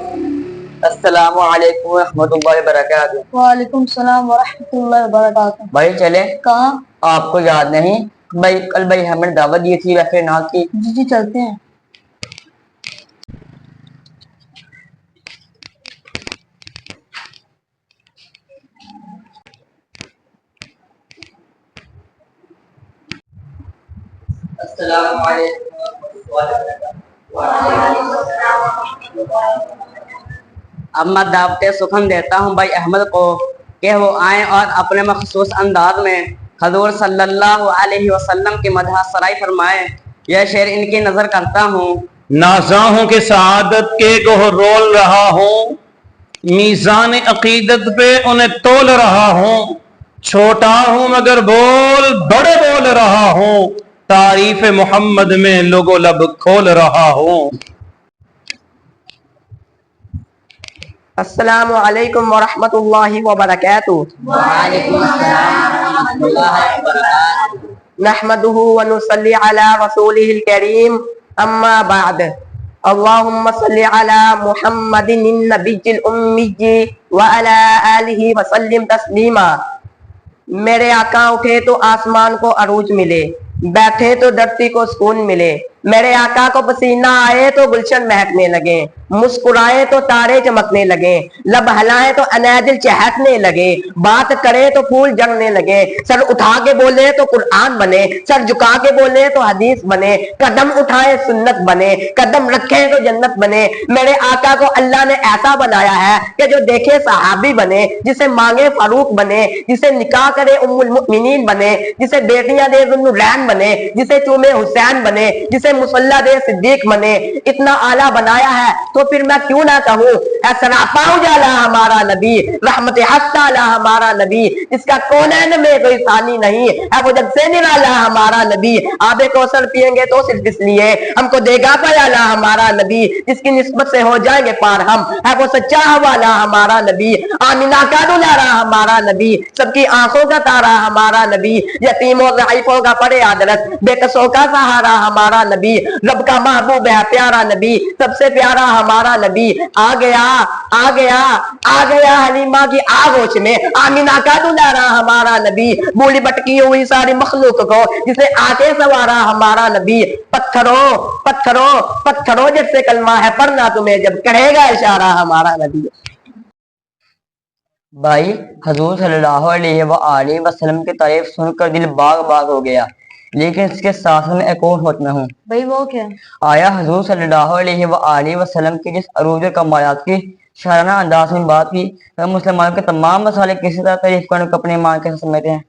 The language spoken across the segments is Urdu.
السلام علیکم ورحمۃ اللہ وبرکاتہ۔ وعلیکم السلام ورحمۃ اللہ وبرکاتہ۔ بھائی چلے کہاں؟ آپ کو یاد نہیں بھائی کل بھائی ہمیں دعوت دی تھی ویسے ناز کی؟ جی چلتے ہیں۔ السلام علیکم اب میں دعوت سخن دیتا ہوں بھائی احمد کو کہ وہ آئیں اور اپنے مخصوص انداز میں حضور صلی اللہ علیہ وسلم کی مدح سرائی فرمائیں۔ یہ شعر ان کی نظر کرتا ہوں۔ نازاہوں کے سعادت کے گوہ رول رہا ہوں، میزان عقیدت پہ انہیں تول رہا ہوں، چھوٹا ہوں مگر بول بڑے بول رہا ہوں، تعریف محمد میں لوگو لب کھول رہا ہوں۔ السلام علیکم ورحمۃ اللہ وبرکاتہ۔ وعلیکم السلام ورحمۃ اللہ وبرکاتہ۔ نحمده ونصلي على رسوله الكريم اما بعد، اللهم صل على محمد النبي الأمي وعلى آله وسلم تسلیما۔ میرے آقا اٹھے تو آسمان کو عروج ملے، بیٹھے تو دھرتی کو سکون ملے، میرے آقا کو پسینہ آئے تو گلشن مہکنے لگے، مسکرائے تو تارے چمکنے لگے، لب ہلائے تو اناجل چہکنے لگے، بات کرے تو پھول جھڑنے لگے، سر اٹھا کے بولے تو قرآن بنے، سر جھکا کے بولے تو حدیث بنے، قدم اٹھائے سنت بنے، قدم رکھے تو جنت بنے۔ میرے آقا کو اللہ نے ایسا بنایا ہے کہ جو دیکھے صحابی بنے، جسے مانگے فاروق بنے، جسے نکاح کرے ام المؤمنین بنے، جسے بیٹیاں دے ذوالنورین بنے، جسے چومے حسین بنے، جسے مصلی دے صدیق بنے۔ اتنا اعلیٰ بنایا ہے تو پھر میں کیوں نہ کہوں اے سراپا اجالا ہمارا نبی، رحمت ہستہ ہمارا نبی، جس کا کونین میں کوئی ثانی نہیں ہے، وہ جب سے نرالا ہمارا نبی۔ آب کوثر پیئیں گے تو صرف اس لیے ہم کو دے گا پیالہ ہمارا نبی، جس کی نسبت سے ہو جائیں گے پار ہم، ہے وہ سچا حوالہ ہمارا نبی۔ آمینہ کا دلارا ہمارا نبی، سب کی آنکھوں کا تارا ہمارا نبی، یتیموں ضعیفوں کا پڑے عدالت، بے کسوں کا سہارا ہمارا نبی، رب کا محبوب ہے پیارا نبی، سب سے پیارا ہمارا نبی۔ آ گیا آ گیا آ گیا حلیمہ کی آغوش میں، آمینہ کا دلارا ہمارا نبی، بولی بٹکی ہوئی ساری مخلوق کو جسے آکے سوارا ہمارا نبی۔ پتھروں پتھروں پتھروں جس سے کلمہ ہے پڑھنا تمہیں جب کہے گا اشارہ ہمارا نبی۔ بھائی حضور صلی اللہ علیہ وآلہ وسلم کی تعریف سن کر دل باغ باغ ہو گیا، لیکن اس کے ساتھ میں ایک اور ہوت میں ہوں۔ بھائی وہ کیا؟ آیا حضور صلی اللہ علیہ وآلہ وسلم کی جس عروج کمالات کی شرانہ انداز میں بات کی، وہ مسلمانوں کے تمام مسائل کسی طرح تعریف کرنے کو اپنے ایمان کے سمجھتے ہیں؟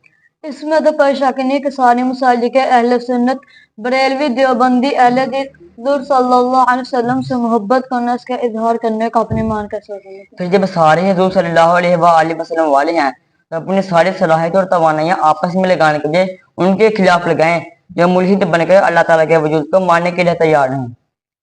اس میں تو کوئی شک نہیں کہ ساری مساجد کے اہل سنت، بریلوی، دیوبندی، اہل حدیث حضور صلی اللہ علیہ وسلم سے محبت کرنا، اس کا اظہار کرنے کا اپنے ایمان کا سمجھتے ہیں۔ پھر جب سارے حضور صلی اللہ علیہ وآلہ وسلم والے ہیں تو اپنی ساری صلاحیت اور توانائیاں آپس میں لگانے کے لیے ان کے خلاف لگائیں جو ملحد بن کر اللہ تعالیٰ کے وجود کو ماننے کے لیے تیار ہیں،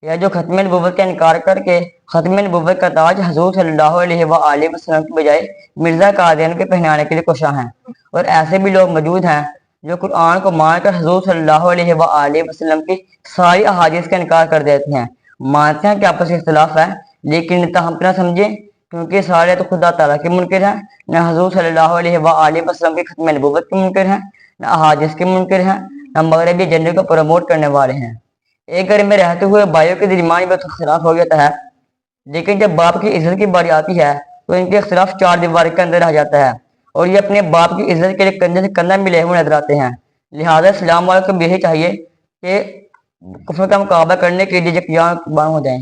یا جو ختم نبوت کا انکار کر کے ختم نبوت کا تاج حضور صلی اللہ علیہ وآلہ وسلم کی بجائے مرزا قادیان کے پہنانے کے لیے کوشاں ہیں۔ اور ایسے بھی لوگ موجود ہیں جو قرآن کو مان کر حضور صلی اللہ علیہ وآلہ وسلم کی ساری احادیث کا انکار کر دیتے ہیں، مانتے ہیں کہ آپس میں اختلاف ہے لیکن ہم نہ سمجھیں کیونکہ سارے تو خدا تعالیٰ کے منکر ہیں، نہ حضور صلی اللہ علیہ وآلہ وسلم کی ختم نبوت کے منکر ہیں، نہ احادیث کے منکر ہیں، نہ مغربی ایجنڈے کو پروموٹ کرنے والے ہیں۔ ایک گھر میں رہتے ہوئے بھائیوں کے درمیان میں تو اختلاف ہو جاتا ہے، لیکن جب باپ کی عزت کی باری آتی ہے تو ان کے اختلاف چار دیوار کے اندر رہ جاتا ہے اور یہ اپنے باپ کی عزت کے لیے کندھے سے کندھا ملے ہوئے نظر آتے ہیں۔ لہٰذا اسلام والوں کو بھی یہی چاہیے کہ کفر کا مقابلہ کرنے کے لیے یکجا ہو جائیں۔